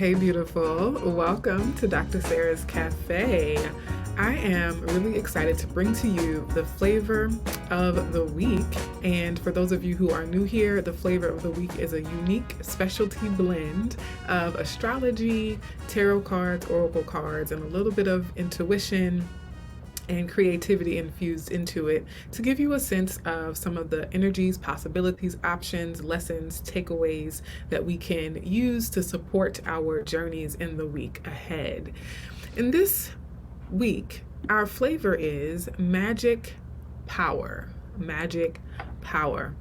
Hey, beautiful. Welcome to Dr. Sarah's Cafe. I am really excited to bring to you the flavor of the week. And for those of you who are new here, the flavor of the week is a unique specialty blend of astrology, tarot cards, oracle cards, and a little bit of intuition and creativity infused into it to give you a sense of some of the energies, possibilities, options, lessons, takeaways that we can use to support our journeys in the week ahead. In this week, our flavor is magic power. Magic power.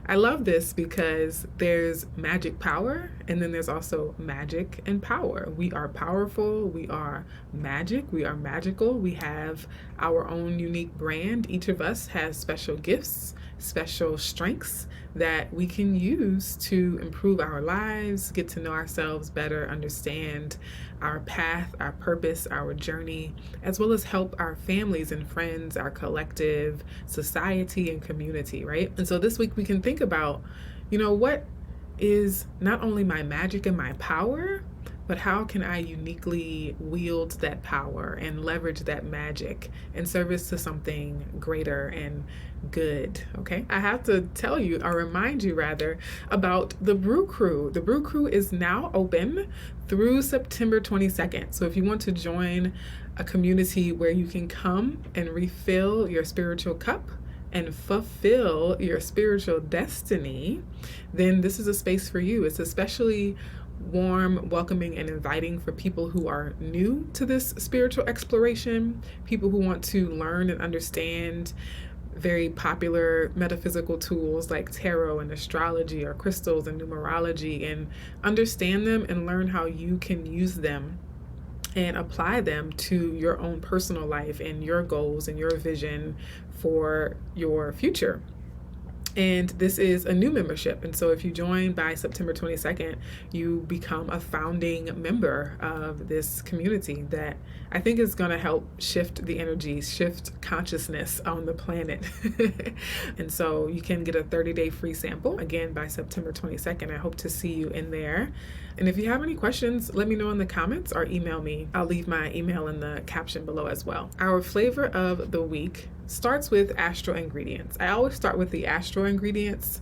I love this because there's magic power and then there's also magic and power. We are powerful, we are magic, we are magical, we have our own unique brand. Each of us has special gifts, special strengths that we can use to improve our lives, get to know ourselves better, understand our path, our purpose, our journey, as well as help our families and friends, our collective society and community, right? And so this week we can think about, what is not only my magic and my power, but how can I uniquely wield that power and leverage that magic in service to something greater and good, okay? I have to tell you, or remind you rather, about the Brew Crew. The Brew Crew is now open through September 22nd. So if you want to join a community where you can come and refill your spiritual cup and fulfill your spiritual destiny, then this is a space for you. It's especially warm, welcoming, and inviting for people who are new to this spiritual exploration, people who want to learn and understand very popular metaphysical tools like tarot and astrology or crystals and numerology, and understand them and learn how you can use them and apply them to your own personal life and your goals and your vision for your future. And this is a new membership. And so if you join by September 22nd, you become a founding member of this community that I think is going to help shift the energy, shift consciousness on the planet. And so you can get a 30-day free sample again by September 22nd. I hope to see you in there. And if you have any questions, let me know in the comments or email me. I'll leave my email in the caption below as well. Our flavor of the week starts with astro ingredients. I always start with the astro ingredients.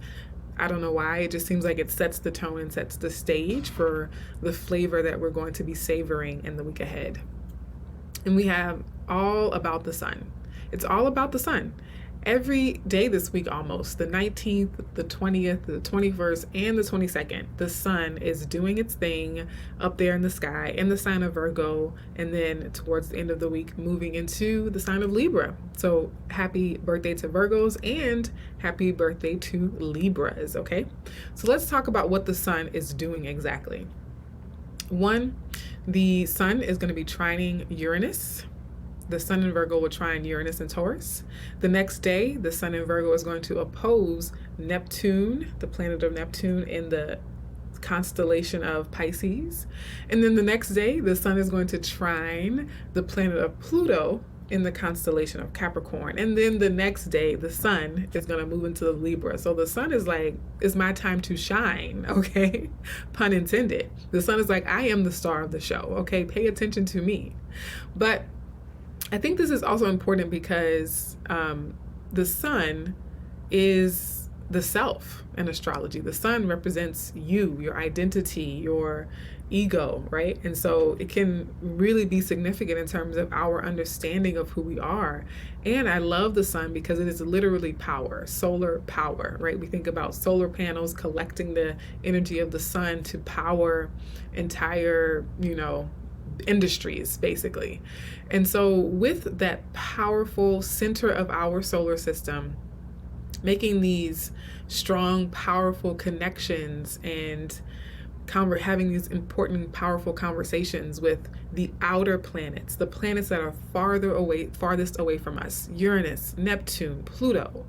I don't know why, it just seems like it sets the tone and sets the stage for the flavor that we're going to be savoring in the week ahead. And we have all about the sun. It's all about the sun. Every day this week almost, the 19th, the 20th, the 21st, and the 22nd, the sun is doing its thing up there in the sky in the sign of Virgo, and then towards the end of the week moving into the sign of Libra. So happy birthday to Virgos and happy birthday to Libras, okay? So let's talk about what the sun is doing exactly. One, the sun is going to be trining Uranus. The sun in Virgo will trine Uranus and Taurus. The next day, the sun in Virgo is going to oppose Neptune, the planet of Neptune, in the constellation of Pisces. And then the next day, the sun is going to trine the planet of Pluto in the constellation of Capricorn. And then the next day, the sun is going to move into the Libra. So the sun is like, it's my time to shine, okay? Pun intended. The sun is like, I am the star of the show, okay? Pay attention to me. But I think this is also important because the sun is the self in astrology. The sun represents you, your identity, your ego, right? And so it can really be significant in terms of our understanding of who we are. And I love the sun because it is literally power, solar power, right? We think about solar panels collecting the energy of the sun to power entire, industries basically. And so with that powerful center of our solar system, making these strong, powerful connections and having these important, powerful conversations with the outer planets, the planets that are farthest away from us, Uranus, Neptune, Pluto.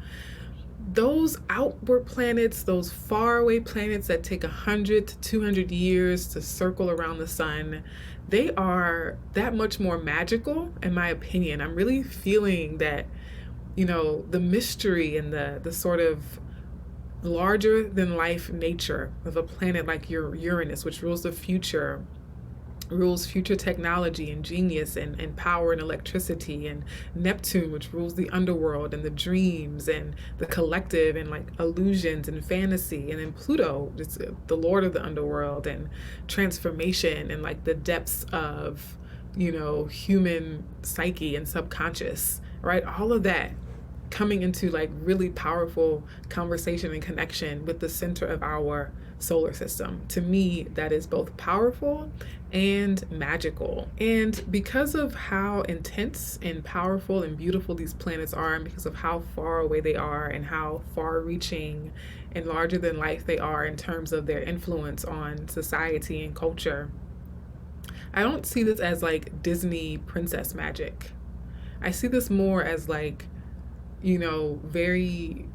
Those outward planets, those faraway planets that take 100 to 200 years to circle around the sun, they are that much more magical, in my opinion. I'm really feeling that, the mystery and the sort of larger than life nature of a planet like Uranus, which rules the future, rules future technology and genius and power and electricity, and Neptune, which rules the underworld and the dreams and the collective and like illusions and fantasy, and then Pluto, it's the lord of the underworld and transformation and like the depths of, you know, human psyche and subconscious, right? All of that coming into like really powerful conversation and connection with the center of our solar system. To me, that is both powerful and magical. And because of how intense and powerful and beautiful these planets are, and because of how far away they are and how far reaching and larger than life they are in terms of their influence on society and culture, I don't see this as like Disney princess magic. I see this more as like, you know, very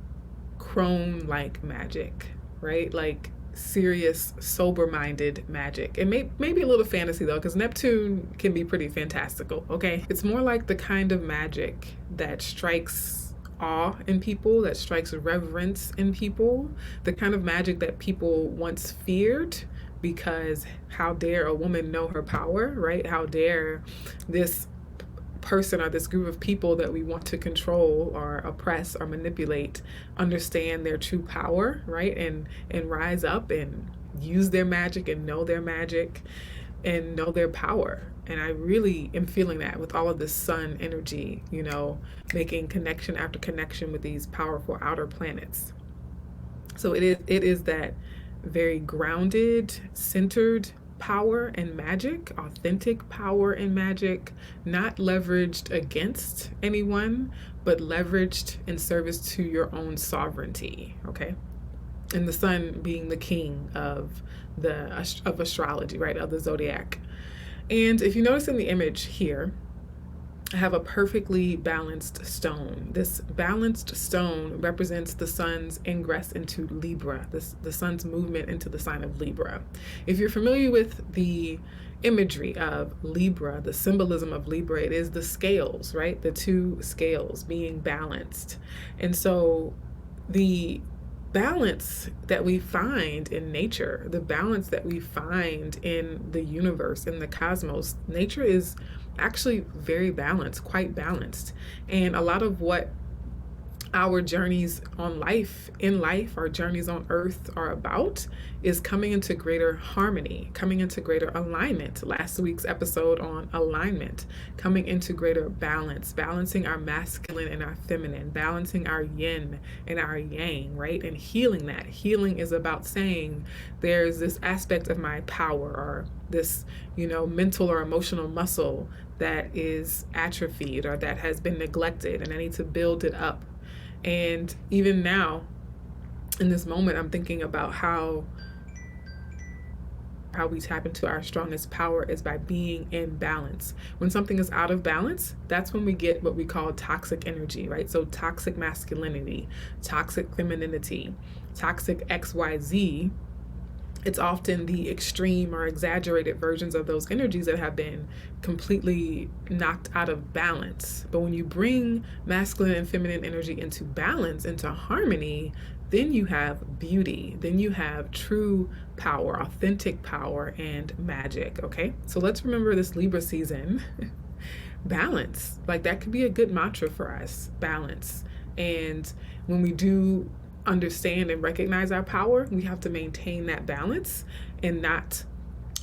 crone like magic, right? Like serious, sober minded magic. And maybe a little fantasy though, because Neptune can be pretty fantastical, okay? It's more like the kind of magic that strikes awe in people, that strikes reverence in people, the kind of magic that people once feared because how dare a woman know her power, right? How dare this person or this group of people that we want to control or oppress or manipulate understand their true power, right? And rise up and use their magic and know their magic and know their power. And I really am feeling that with all of this sun energy, you know, making connection after connection with these powerful outer planets. So it is that very grounded, centered power and magic, authentic power and magic, not leveraged against anyone, but leveraged in service to your own sovereignty, okay? And the sun being the king of astrology, right, of the zodiac. And if you notice in the image here, I have a perfectly balanced stone. This balanced stone represents the sun's ingress into Libra, the sun's movement into the sign of Libra. If you're familiar with the imagery of Libra, the symbolism of Libra, it is the scales, right? The two scales being balanced. And so the balance that we find in nature, the balance that we find in the universe, in the cosmos, nature is actually very balanced, quite balanced. And a lot of what our journeys in life, our journeys on earth are about is coming into greater harmony, coming into greater alignment. Last week's episode on alignment, coming into greater balance, balancing our masculine and our feminine, balancing our yin and our yang, right? And healing that. Healing is about saying there's this aspect of my power or this, you know, mental or emotional muscle that is atrophied or that has been neglected, and I need to build it up. And even now, in this moment, I'm thinking about how we tap into our strongest power is by being in balance. When something is out of balance, that's when we get what we call toxic energy, right? So toxic masculinity, toxic femininity, toxic XYZ. It's often the extreme or exaggerated versions of those energies that have been completely knocked out of balance. But when you bring masculine and feminine energy into balance, into harmony, then you have beauty. Then you have true power, authentic power, and magic, okay? So let's remember this Libra season. Balance. Like that could be a good mantra for us. Balance. And when we do understand and recognize our power, we have to maintain that balance and not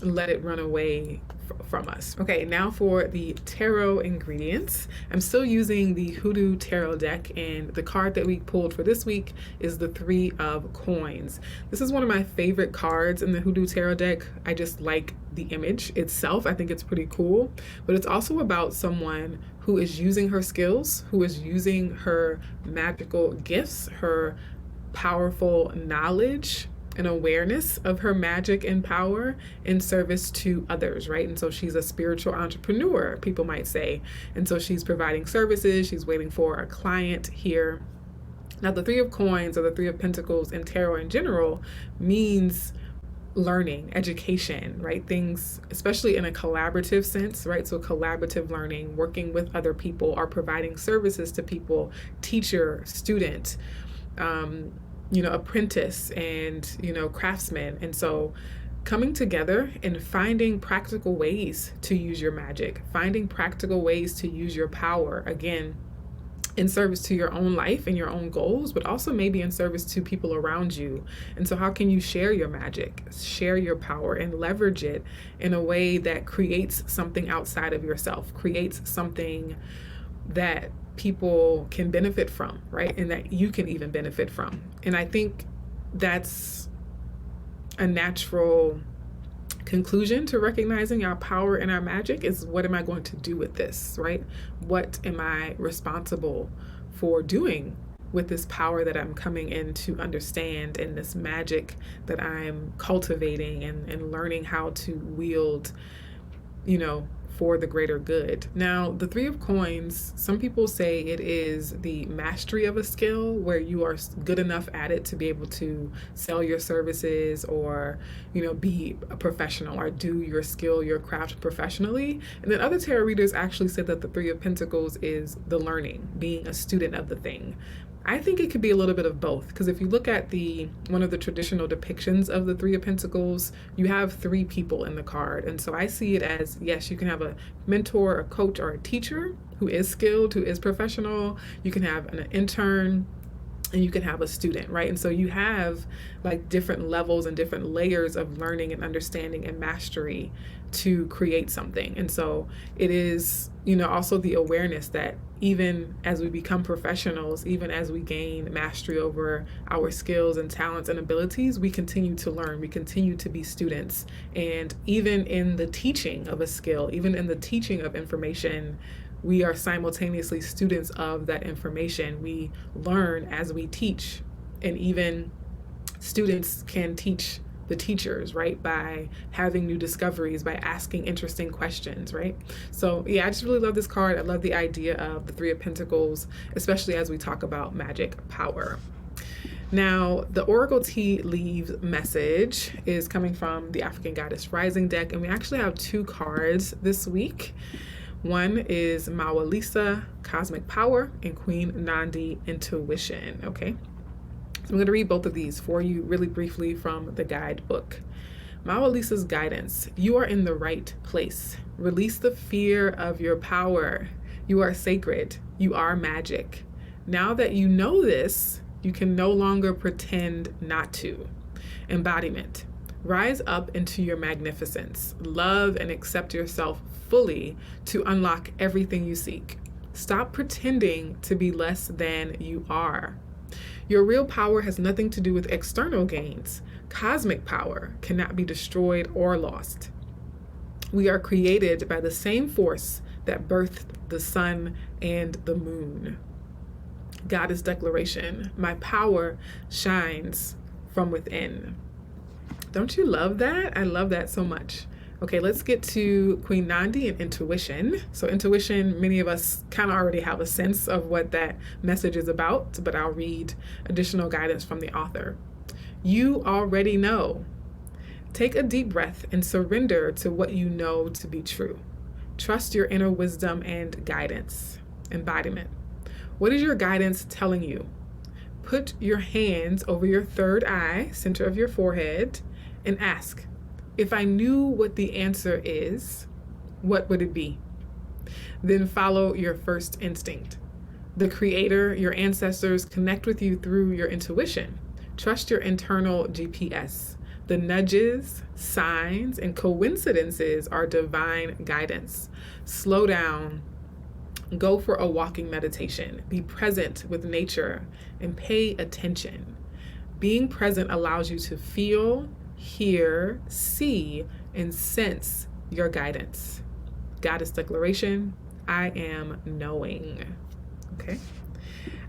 let it run away from us. Okay, now for the tarot ingredients. I'm still using the Hoodoo Tarot deck, and the card that we pulled for this week is the Three of Coins. This is one of my favorite cards in the Hoodoo Tarot deck. I just like the image itself. I think it's pretty cool, but it's also about someone who is using her skills, who is using her magical gifts, her powerful knowledge and awareness of her magic and power in service to others, right? And so she's a spiritual entrepreneur, people might say. And so she's providing services, she's waiting for a client here. Now, the Three of Coins or the Three of Pentacles in tarot in general means learning, education, right? Things, especially in a collaborative sense, right? So collaborative learning, working with other people or providing services to people, teacher, student, apprentice and, craftsman. And so coming together and finding practical ways to use your magic, finding practical ways to use your power, again, in service to your own life and your own goals, but also maybe in service to people around you. And so how can you share your magic, share your power, and leverage it in a way that creates something outside of yourself, creates something that people can benefit from, right? And that you can even benefit from. And I think that's a natural conclusion to recognizing our power and our magic is, what am I going to do with this, right? What am I responsible for doing with this power that I'm coming in to understand, and this magic that I'm cultivating and learning how to wield, for the greater good. Now, the Three of Coins, some people say it is the mastery of a skill where you are good enough at it to be able to sell your services or, be a professional or do your skill, your craft professionally. And then other tarot readers actually said that the Three of Pentacles is the learning, being a student of the thing. I think it could be a little bit of both, because if you look at one of the traditional depictions of the Three of Pentacles, you have three people in the card. And so I see it as, yes, you can have a mentor, a coach, or a teacher who is skilled, who is professional. You can have an intern, and you can have a student, right? And so you have like different levels and different layers of learning and understanding and mastery to create something. And so it is, also the awareness that even as we become professionals, even as we gain mastery over our skills and talents and abilities, we continue to learn, we continue to be students. And even in the teaching of a skill, even in the teaching of information, we are simultaneously students of that information. We learn as we teach, and even students can teach the teachers, right? By having new discoveries, by asking interesting questions, right? So yeah, I just really love this card. I love the idea of the Three of Pentacles, especially as we talk about magic power. Now, the Oracle Tea Leaves message is coming from the African Goddess Rising deck, and we actually have two cards this week. One is Mawa Lisa, Cosmic Power, and Queen Nandi, Intuition, okay? So I'm going to read both of these for you really briefly from the guidebook. Mawa Lisa's guidance: you are in the right place. Release the fear of your power. You are sacred. You are magic. Now that you know this, you can no longer pretend not to. Embodiment: rise up into your magnificence. Love and accept yourself fully to unlock everything you seek. Stop pretending to be less than you are. Your real power has nothing to do with external gains. Cosmic power cannot be destroyed or lost. We are created by the same force that birthed the sun and the moon. Goddess declaration: my power shines from within. Don't you love that? I love that so much. Okay, let's get to Queen Nandi and intuition. So intuition, many of us kind of already have a sense of what that message is about, but I'll read additional guidance from the author. You already know. Take a deep breath and surrender to what you know to be true. Trust your inner wisdom and guidance. Embodiment: what is your guidance telling you? Put your hands over your third eye, center of your forehead, and ask, if I knew what the answer is, what would it be? Then follow your first instinct. The Creator, your ancestors, connect with you through your intuition. Trust your internal GPS. The nudges, signs, and coincidences are divine guidance. Slow down. Go for a walking meditation. Be present with nature and pay attention. Being present allows you to feel, hear, see, and sense your guidance. Goddess declaration: I am knowing. Okay.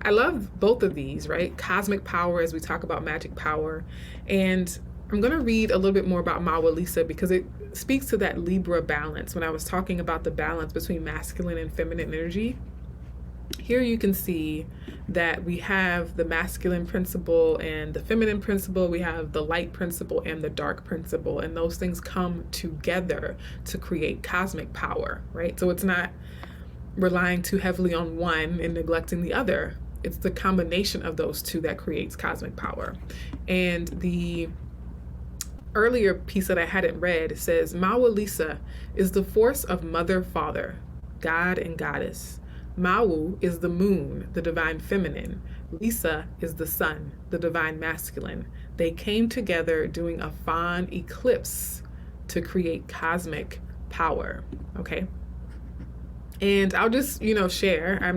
I love both of these, right? Cosmic power, as we talk about magic power. And I'm going to read a little bit more about Mawa Lisa because it speaks to that Libra balance. When I was talking about the balance between masculine and feminine energy, here you can see that we have the masculine principle and the feminine principle. We have the light principle and the dark principle, and those things come together to create cosmic power, right? So it's not relying too heavily on one and neglecting the other. It's the combination of those two that creates cosmic power. And the earlier piece that I hadn't read says, Mawa Lisa is the force of mother, father, God and goddess. Mawu is the moon, the divine feminine. Lisa is the sun, the divine masculine. They came together doing a fawn eclipse to create cosmic power. Okay. And I'll just, share. I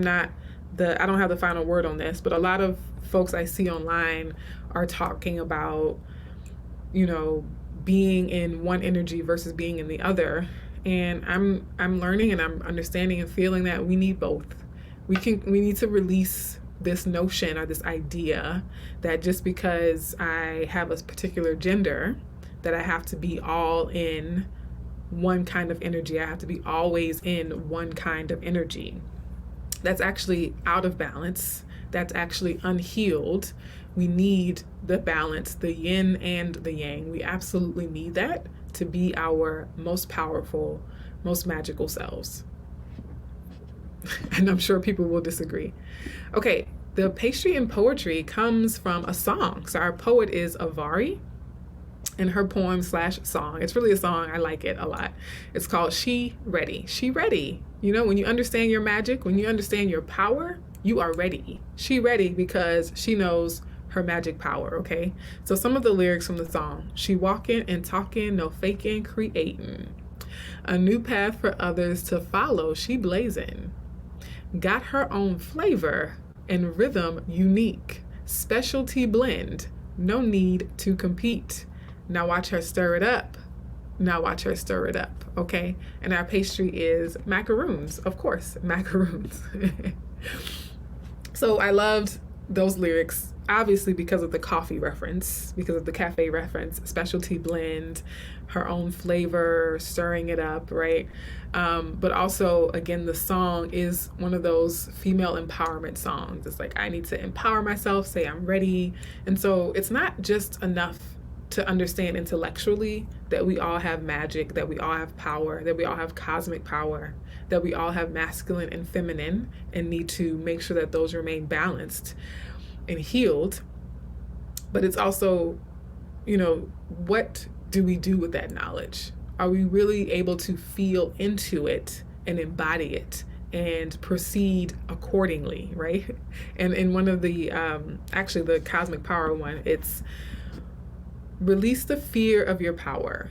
don't have the final word on this, but a lot of folks I see online are talking about, being in one energy versus being in the other. And I'm learning and I'm understanding and feeling that we need both. We need to release this notion or this idea that just because I have a particular gender, that I have to be all in one kind of energy. I have to be always in one kind of energy. That's actually out of balance. That's actually unhealed. We need the balance, the yin and the yang. We absolutely need that to be our most powerful, most magical selves. And I'm sure people will disagree. Okay, the pastry and poetry comes from a song. So our poet is Avari, and her poem / song, it's really a song, I like it a lot. It's called She Ready. She ready. When you understand your magic, when you understand your power, you are ready. She ready because she knows her magic power, okay? So some of the lyrics from the song: she walking and talking, no faking, creating. A new path for others to follow, she blazing. Got her own flavor and rhythm unique. Specialty blend, no need to compete. Now watch her stir it up. Now watch her stir it up, okay? And our pastry is macaroons, of course, macaroons. So I loved those lyrics, obviously because of the coffee reference, because of the cafe reference, specialty blend, her own flavor, stirring it up, right? But also, again, the song is one of those female empowerment songs. It's like, I need to empower myself, say I'm ready. And so it's not just enough to understand intellectually that we all have magic, that we all have power, that we all have cosmic power, that we all have masculine and feminine, and need to make sure that those remain balanced and healed. But it's also, what do we do with that knowledge? Are we really able to feel into it and embody it and proceed accordingly, right? And in one of the, actually the cosmic power one, it's release the fear of your power.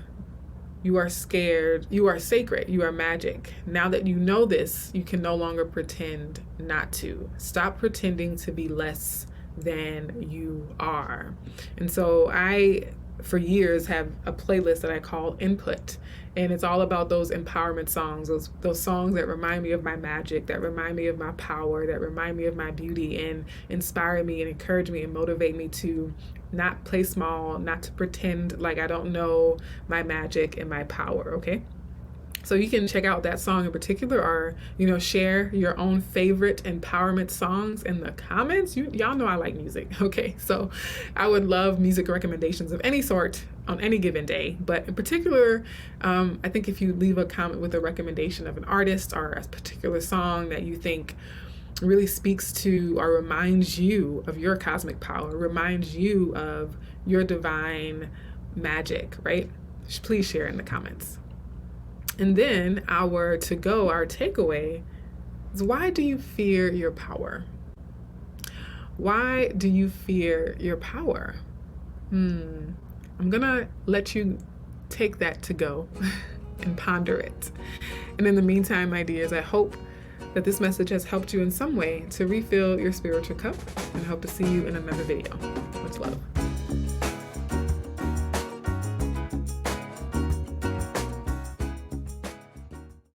You are scared. You are sacred. You are magic. Now that you know this, you can no longer pretend not to. Stop pretending to be less than you are. And so I, for years, have a playlist that I call Input. And it's all about those empowerment songs, those songs that remind me of my magic, that remind me of my power, that remind me of my beauty, and inspire me and encourage me and motivate me to not play small, not to pretend like I don't know my magic and my power, okay? So you can check out that song in particular, or, share your own favorite empowerment songs in the comments. Y'all know I like music, okay? So I would love music recommendations of any sort on any given day. But in particular, I think if you leave a comment with a recommendation of an artist or a particular song that you think really speaks to or reminds you of your cosmic power, reminds you of your divine magic, right? Please share in the comments. And then our takeaway is, why do you fear your power? Why do you fear your power? I'm gonna let you take that to go and ponder it. And in the meantime, my dears, I hope that this message has helped you in some way to refill your spiritual cup, and hope to see you in another video. Much love.